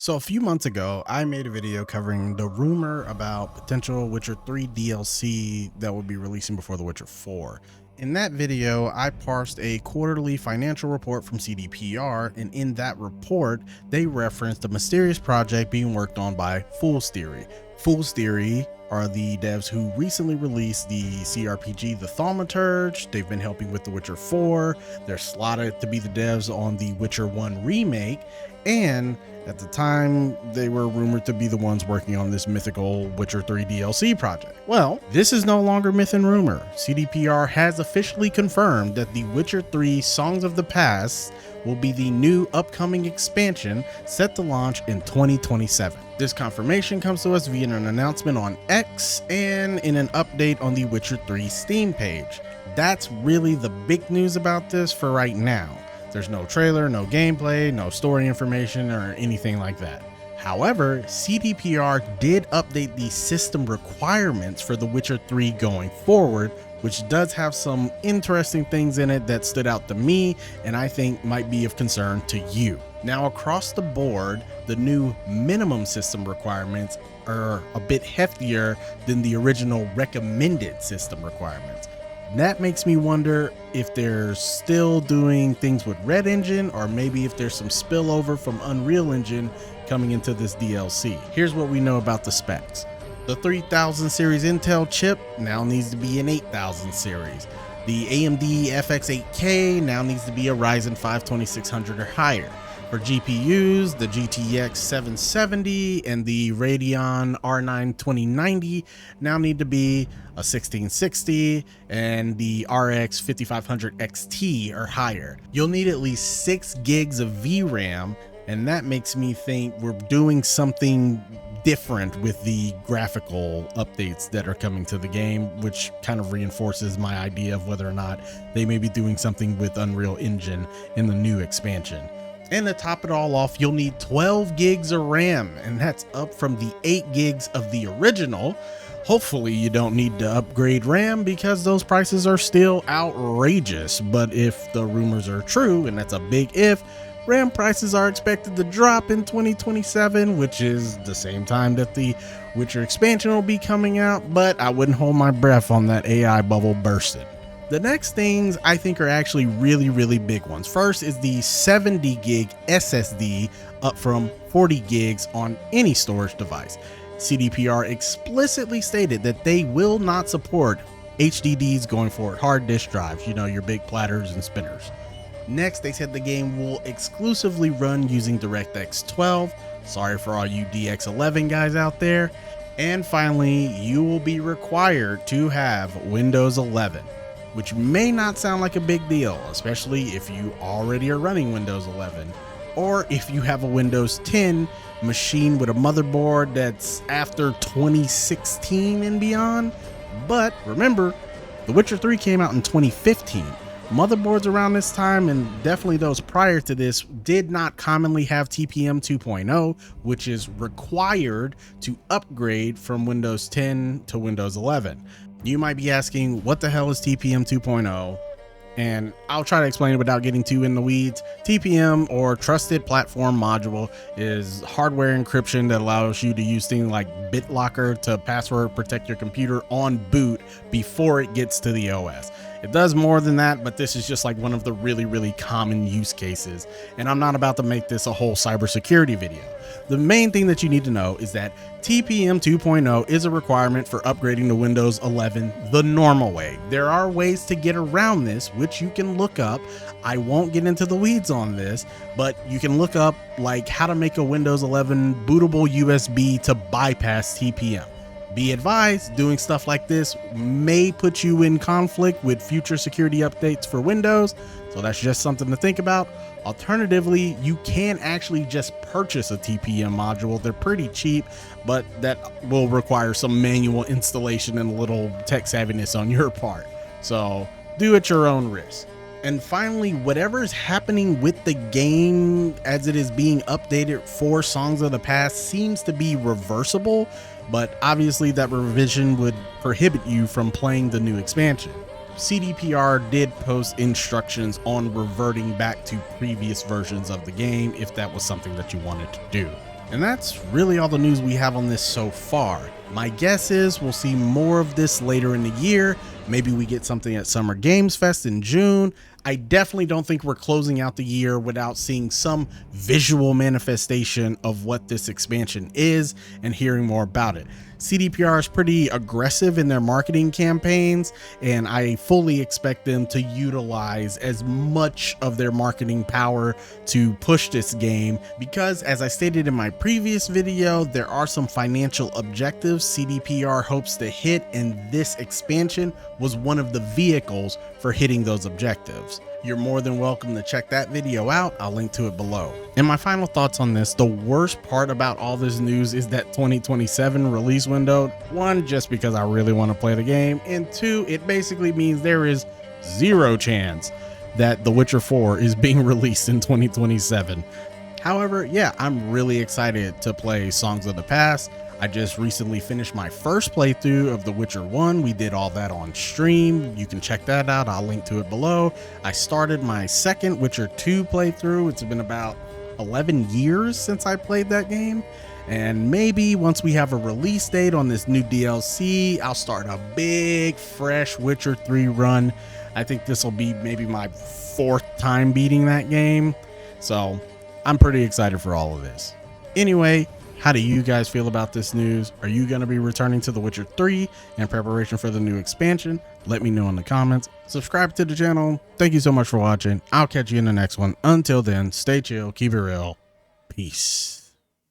So a few months ago, I made a video covering the rumor about potential Witcher 3 DLC that would be releasing before The Witcher 4. In that video, I parsed a quarterly financial report from CDPR, and in that report, they referenced a mysterious project being worked on by Fool's Theory. Fool's Theory are the devs who recently released the CRPG The Thaumaturge. They've been helping with The Witcher 4. They're slotted to be the devs on the Witcher 1 remake, and at the time, they were rumored to be the ones working on this mythical Witcher 3 DLC project. Well, this is no longer myth and rumor. CDPR has officially confirmed that the Witcher 3 Songs of the Past will be the new upcoming expansion set to launch in 2027. This confirmation comes to us via an announcement on X and in an update on the Witcher 3 Steam page. That's really the big news about this for right now. There's no trailer, no gameplay, no story information, or anything like that. However, CDPR did update the system requirements for The Witcher 3 going forward, which does have some interesting things in it that stood out to me and I think might be of concern to you. Now, across the board, the new minimum system requirements are a bit heftier than the original recommended system requirements. That makes me wonder if they're still doing things with Red Engine, or maybe if there's some spillover from Unreal Engine coming into this DLC. Here's what we know about the specs. The 3000 series Intel chip now needs to be an 8000 series. The AMD FX 8K now needs to be a Ryzen 5 2600 or higher. For GPUs, the GTX 770 and the Radeon R9 2090 now need to be a 1660 and the RX 5500 XT or higher. You'll need at least 6 gigs of VRAM, and that makes me think we're doing something different with the graphical updates that are coming to the game, which kind of reinforces my idea of whether or not they may be doing something with Unreal Engine in the new expansion. And to top it all off, you'll need 12 gigs of RAM, and that's up from the 8 gigs of the original. Hopefully you don't need to upgrade RAM because those prices are still outrageous. But if the rumors are true, and that's a big if, RAM prices are expected to drop in 2027, which is the same time that the Witcher expansion will be coming out, but I wouldn't hold my breath on that AI bubble bursting. The next things I think are actually really big ones. First is the 70 gig SSD, up from 40 gigs on any storage device. CDPR explicitly stated that they will not support HDDs going forward, hard disk drives, you know, your big platters and spinners. Next, they said the game will exclusively run using DirectX 12. Sorry for all you DX11 guys out there. And finally, you will be required to have Windows 11. Which may not sound like a big deal, especially if you already are running Windows 11, or if you have a Windows 10 machine with a motherboard that's after 2016 and beyond. But remember, The Witcher 3 came out in 2015. Motherboards around this time, and definitely those prior to this, did not commonly have TPM 2.0, which is required to upgrade from Windows 10 to Windows 11. You might be asking, what the hell is TPM 2.0? And I'll try to explain it without getting too in the weeds. TPM, or Trusted Platform Module, is hardware encryption that allows you to use things like BitLocker to password protect your computer on boot before it gets to the OS. It does more than that, but this is just like one of the really common use cases. And I'm not about to make this a whole cybersecurity video. The main thing that you need to know is that TPM 2.0 is a requirement for upgrading to Windows 11 the normal way. There are ways to get around this, which you can look up. I won't get into the weeds on this, but you can look up like how to make a Windows 11 bootable USB to bypass TPM. Be advised, doing stuff like this may put you in conflict with future security updates for Windows, so that's just something to think about. Alternatively, you can actually just purchase a TPM module. They're pretty cheap, but that will require some manual installation and a little tech savviness on your part. So do at your own risk. And finally, whatever is happening with the game as it is being updated for Songs of the Past seems to be reversible, but obviously that revision would prohibit you from playing the new expansion. CDPR did post instructions on reverting back to previous versions of the game if that was something that you wanted to do. And that's really all the news we have on this so far. My guess is we'll see more of this later in the year. Maybe we get something at Summer Games Fest in June. I definitely don't think we're closing out the year without seeing some visual manifestation of what this expansion is and hearing more about it. CDPR is pretty aggressive in their marketing campaigns, and I fully expect them to utilize as much of their marketing power to push this game because, as I stated in my previous video, there are some financial objectives CDPR hopes to hit, and this expansion was one of the vehicles for hitting those objectives. You're more than welcome to check that video out. I'll link to it below. And my final thoughts on this, the worst part about all this news is that 2027 release window. One, just because I really want to play the game, and two, it basically means there is zero chance that The Witcher 4 is being released in 2027. However, yeah, I'm really excited to play Songs of the Past. I just recently finished my first playthrough of The Witcher 1. We did all that on stream. You can check that out. I'll link to it below. I started my second Witcher 2 playthrough. It's been about 11 years since I played that game. And maybe once we have a release date on this new DLC, I'll start a big, fresh Witcher 3 run. I think this will be maybe my 4th time beating that game. So I'm pretty excited for all of this. Anyway, how do you guys feel about this news? Are you going to be returning to The Witcher 3 in preparation for the new expansion? Let me know in the comments. Subscribe to the channel. Thank you so much for watching. I'll catch you in the next one. Until then, stay chill, keep it real. Peace.